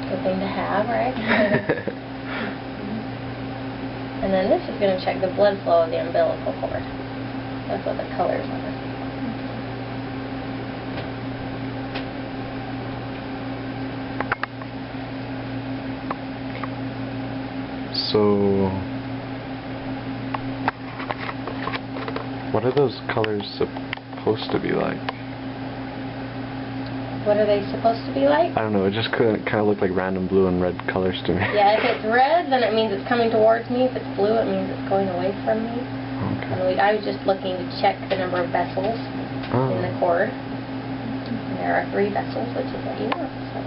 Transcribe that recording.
Good thing to have, right? And then this is going to check the blood flow of the umbilical cord. That's what the colors are. So, what are those colors supposed to be like? What are they supposed to be like? I don't know, it just kind of looked like random blue and red colors to me. Yeah, if it's red, then it means it's coming towards me. If it's blue, it means it's going away from me. Okay. And I was just looking to check the number of vessels in the cord. And there are 3 vessels, which is what you want. So.